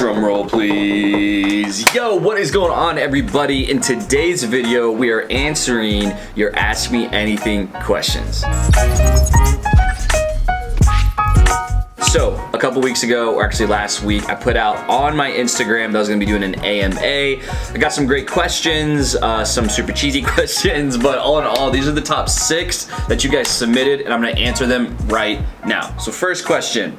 Drum roll, please. Yo, what is going on, everybody? In today's video, we are answering your Ask Me Anything questions. So, a couple weeks ago, or actually last week, I put out on my Instagram that I was gonna be doing an AMA. I got some great questions, some super cheesy questions, but all in all, these are the top 6 that you guys submitted, and I'm gonna answer them right now. So first question,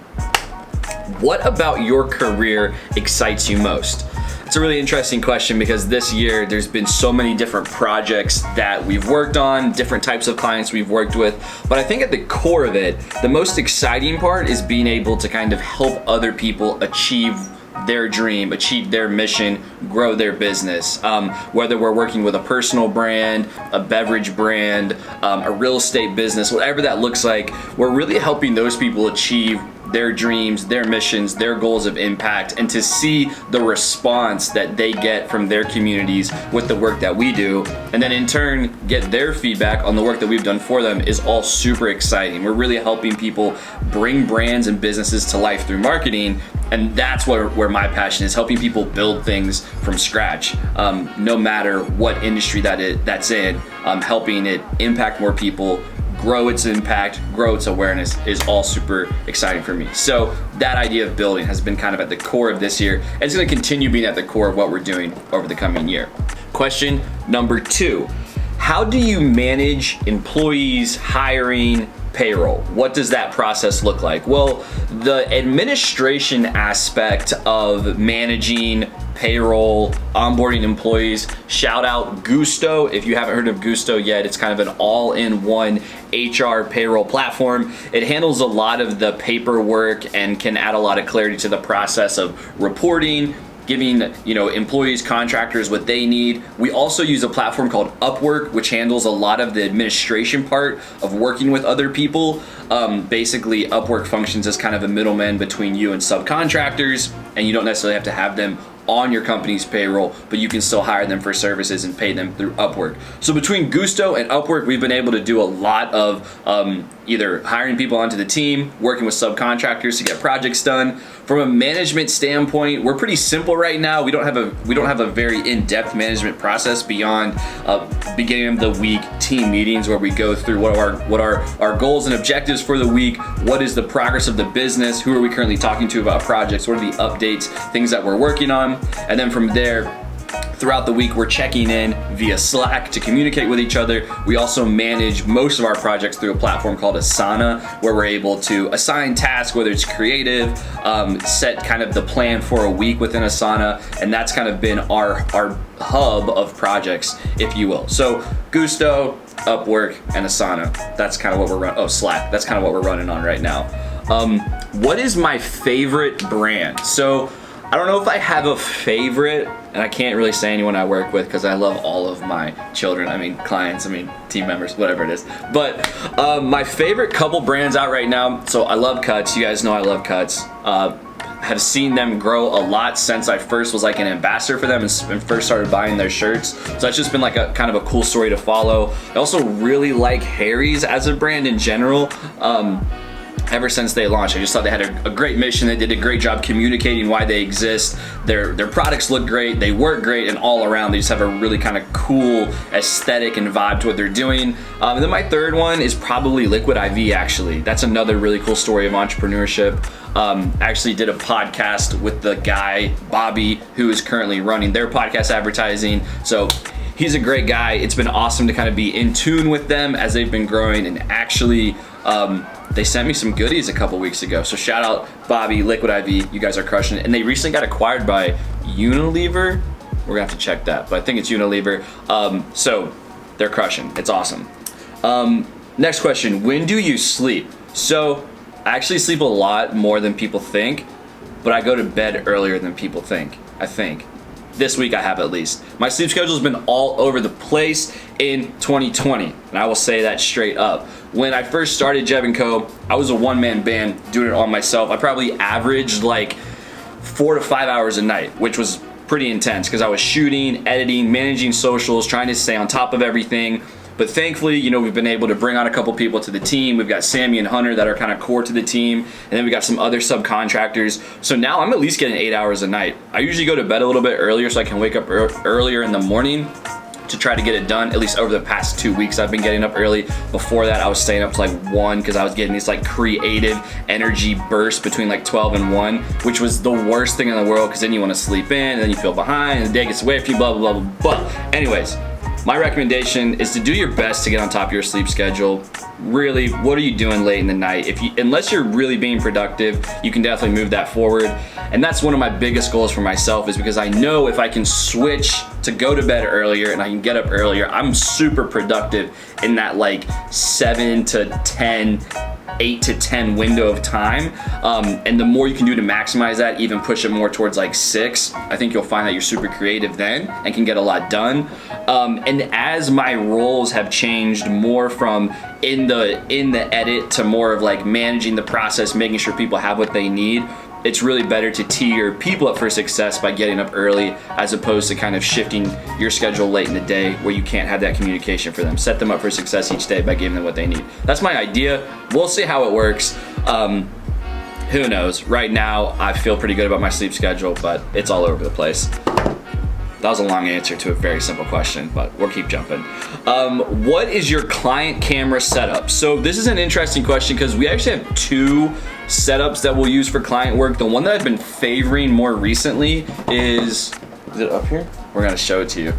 what about your career excites you most? It's a really interesting question because this year there's been so many different projects that we've worked on, different types of clients we've worked with, but I think at the core of it, the most exciting part is being able to kind of help other people achieve their dream, achieve their mission, grow their business. Whether we're working with a personal brand, a beverage brand, a real estate business, whatever that looks like, we're really helping those people achieve their dreams, their missions, their goals of impact, and to see the response that they get from their communities with the work that we do, and then in turn get their feedback on the work that we've done for them is all super exciting. We're really helping people bring brands and businesses to life through marketing, and that's where my passion is, helping people build things from scratch, no matter what industry that's in, helping it impact more people, grow its impact, grow its awareness is all super exciting for me. So that idea of building has been kind of at the core of this year, and it's gonna continue being at the core of what we're doing over the coming year. Question number 2, how do you manage employees, hiring, payroll? What does that process look like? Well, the administration aspect of managing payroll, onboarding employees, shout out Gusto. If you haven't heard of Gusto yet, it's kind of an all-in-one HR payroll platform. It handles a lot of the paperwork and can add a lot of clarity to the process of reporting, giving employees, contractors what they need. We also use a platform called Upwork, which handles a lot of the administration part of working with other people. Basically, Upwork functions as kind of a middleman between you and subcontractors, and you don't necessarily have to have them on your company's payroll, but you can still hire them for services and pay them through Upwork. So between Gusto and Upwork, we've been able to do a lot of either hiring people onto the team, working with subcontractors to get projects done. From a management standpoint, we're pretty simple right now. We don't have a very in-depth management process beyond beginning of the week team meetings where we go through what are our goals and objectives for the week, what is the progress of the business, who are we currently talking to about projects, what are the updates, things that we're working on, and then from there, throughout the week, we're checking in via Slack to communicate with each other. We also manage most of our projects through a platform called Asana, where we're able to assign tasks, whether it's creative, set kind of the plan for a week within Asana, and that's kind of been our hub of projects, if you will. So Gusto, Upwork, and Asana, that's kind of what we're running. Oh, Slack, that's kind of what we're running on right now. What is my favorite brand? So I don't know if I have a favorite, and I can't really say anyone I work with because I love all of my children, clients, team members, whatever it is. But my favorite couple brands out right now, so I love Cuts. You guys know I love Cuts. Have seen them grow a lot since I first was like an ambassador for them and first started buying their shirts. So that's just been like a kind of a cool story to follow. I also really like Harry's as a brand in general. Ever since they launched, I just thought they had a great mission. They did a great job communicating why they exist. Their products look great, they work great, and all around they just have a really kind of cool aesthetic and vibe to what they're doing. And then my third one is probably Liquid IV, actually. That's another really cool story of entrepreneurship. Actually did a podcast with the guy, Bobby, who is currently running their podcast advertising. So he's a great guy. It's been awesome to kind of be in tune with them as they've been growing, and actually they sent me some goodies a couple weeks ago. So shout out Bobby, Liquid IV, you guys are crushing it. And they recently got acquired by Unilever. We're gonna have to check that, but I think it's Unilever. So they're crushing, it's awesome. Next question, when do you sleep? So I actually sleep a lot more than people think, but I go to bed earlier than people think, I think. This week I have at least. My sleep schedule has been all over the place in 2020, and I will say that straight up. When I first started Jeb & Co., I was a one-man band doing it all myself. I probably averaged like 4 to 5 hours a night, which was pretty intense because I was shooting, editing, managing socials, trying to stay on top of everything. But thankfully, you know, we've been able to bring on a couple people to the team. We've got Sammy and Hunter that are kind of core to the team, and then we got some other subcontractors. So now I'm at least getting 8 hours a night. I usually go to bed a little bit earlier so I can wake up earlier in the morning to try to get it done. At least over the past 2 weeks, I've been getting up early. Before that, I was staying up to like 1 because I was getting these like creative energy bursts between like 12 and 1, which was the worst thing in the world because then you want to sleep in and then you feel behind and the day gets away from you, blah, blah, blah, blah. But anyways, my recommendation is to do your best to get on top of your sleep schedule. Really, what are you doing late in the night? Unless you're really being productive, you can definitely move that forward. And that's one of my biggest goals for myself, is because I know if I can switch to go to bed earlier and I can get up earlier, I'm super productive in that like 7 to 10, 8 to 10 window of time. And the more you can do to maximize that, even push it more towards like 6, I think you'll find that you're super creative then and can get a lot done. And as my roles have changed more from in the edit to more of like managing the process, making sure people have what they need, it's really better to tee your people up for success by getting up early, as opposed to kind of shifting your schedule late in the day where you can't have that communication for them. Set them up for success each day by giving them what they need. That's my idea. We'll see how it works. Who knows? Right now, I feel pretty good about my sleep schedule, but it's all over the place. That was a long answer to a very simple question, but we'll keep jumping. What is your client camera setup? So this is an interesting question because we actually have 2 setups that we'll use for client work. The one that I've been favoring more recently is it up here? We're gonna show it to you.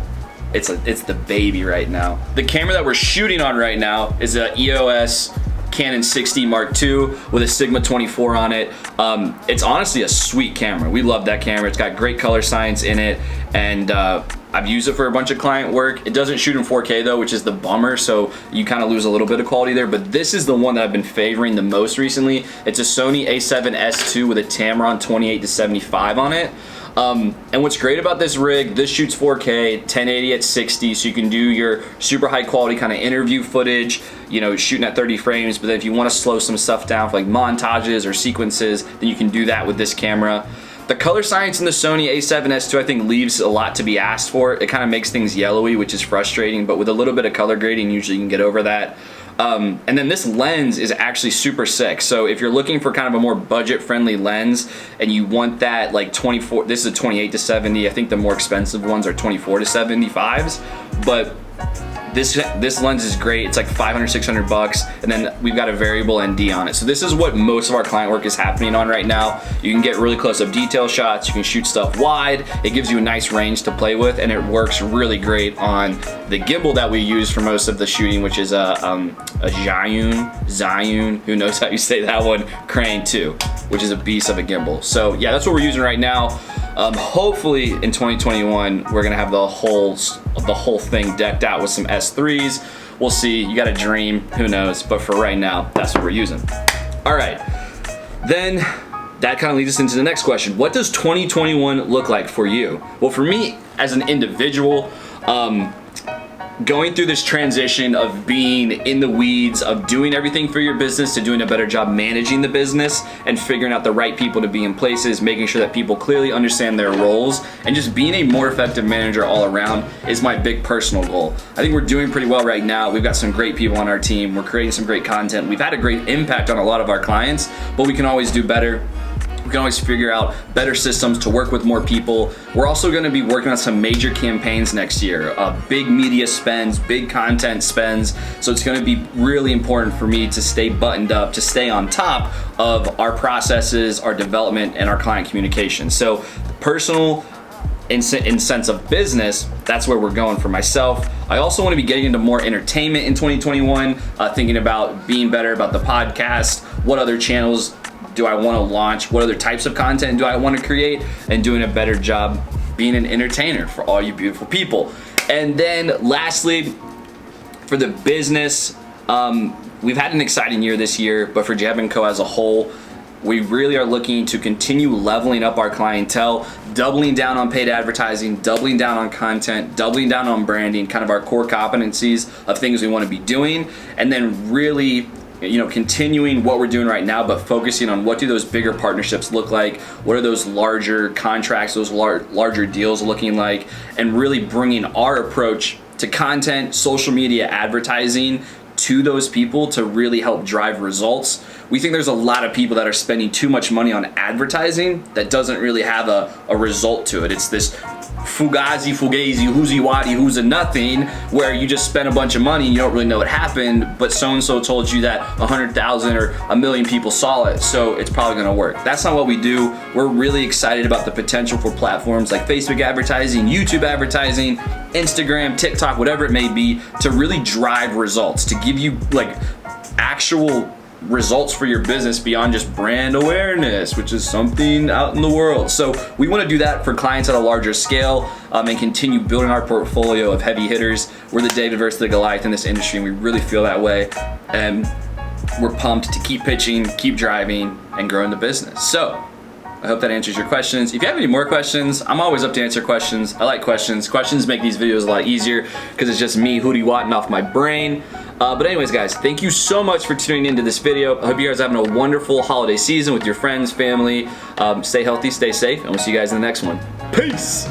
It's the baby right now. The camera that we're shooting on right now is a EOS Canon 60 Mark II with a Sigma 24 on it. It's honestly a sweet camera. We love that camera. It's got great color science in it, and I've used it for a bunch of client work. It doesn't shoot in 4K though, which is the bummer, so you kind of lose a little bit of quality there, but this is the one that I've been favoring the most recently. It's a Sony a7S II with a Tamron 28-75 on it. And what's great about this rig, this shoots 4K, 1080 at 60, so you can do your super high quality kind of interview footage, you know, shooting at 30 frames, but then if you want to slow some stuff down for like montages or sequences, then you can do that with this camera. The color science in the Sony a7S II I think leaves a lot to be asked for. It kind of makes things yellowy, which is frustrating, but with a little bit of color grading, usually you can get over that. And then this lens is actually super sick. So if you're looking for kind of a more budget-friendly lens and you want that like 24, this is a 28-70. I think the more expensive ones are 24-75s, but this lens is great. It's like 500, 600 bucks, and then we've got a variable ND on it. So this is what most of our client work is happening on right now. You can get really close-up detail shots. You can shoot stuff wide. It gives you a nice range to play with, and it works really great on the gimbal that we use for most of the shooting, which is a Zhiyun, who knows how you say that one, Crane 2, which is a beast of a gimbal. So yeah, that's what we're using right now. Hopefully in 2021 we're gonna have the whole thing decked out with some S3s. We'll see. You got a dream. Who knows? But for right now, that's what we're using. All right. Then that kind of leads us into the next question. What does 2021 look like for you? Well, for me as an individual, going through this transition of being in the weeds, of doing everything for your business, to doing a better job managing the business and figuring out the right people to be in places, making sure that people clearly understand their roles, and just being a more effective manager all around is my big personal goal. I think we're doing pretty well right now. We've got some great people on our team. We're creating some great content. We've had a great impact on a lot of our clients, but we can always do better. We can always figure out better systems to work with more people. We're also gonna be working on some major campaigns next year, big media spends, big content spends. So it's gonna be really important for me to stay buttoned up, to stay on top of our processes, our development, and our client communication. So personal, in sense of business, that's where we're going for myself. I also want to be getting into more entertainment in 2021, thinking about being better about the podcast, what other channels do I want to launch, what other types of content do I want to create, and doing a better job being an entertainer for all you beautiful people. And then lastly, for the business, we've had an exciting year this year, but for Jeb & Co as a whole, we really are looking to continue leveling up our clientele, doubling down on paid advertising, doubling down on content, doubling down on branding, kind of our core competencies of things we want to be doing, and then really, you know, continuing what we're doing right now, but focusing on what do those bigger partnerships look like, what are those larger contracts, those larger deals looking like, and really bringing our approach to content, social media advertising to those people to really help drive results. We think there's a lot of people that are spending too much money on advertising that doesn't really have a result to it. It's this fugazi, whoosy wadi, who's a nothing, where you just spend a bunch of money and you don't really know what happened, but so-and-so told you that 100,000 or a million people saw it, so it's probably gonna work. That's not what we do. We're really excited about the potential for platforms like Facebook advertising, YouTube advertising, Instagram, TikTok, whatever it may be, to really drive results, to give you like actual results for your business beyond just brand awareness, which is something out in the world. So we want to do that for clients at a larger scale and continue building our portfolio of heavy hitters. We're the David versus the Goliath in this industry, and we really feel that way. And we're pumped to keep pitching, keep driving, and growing the business. So I hope that answers your questions. If you have any more questions, I'm always up to answer questions. I like questions. Questions make these videos a lot easier because it's just me hootie-watting off my brain. But anyways, guys, thank you so much for tuning into this video. I hope you guys are having a wonderful holiday season with your friends, family. Stay healthy, stay safe, and we'll see you guys in the next one. Peace!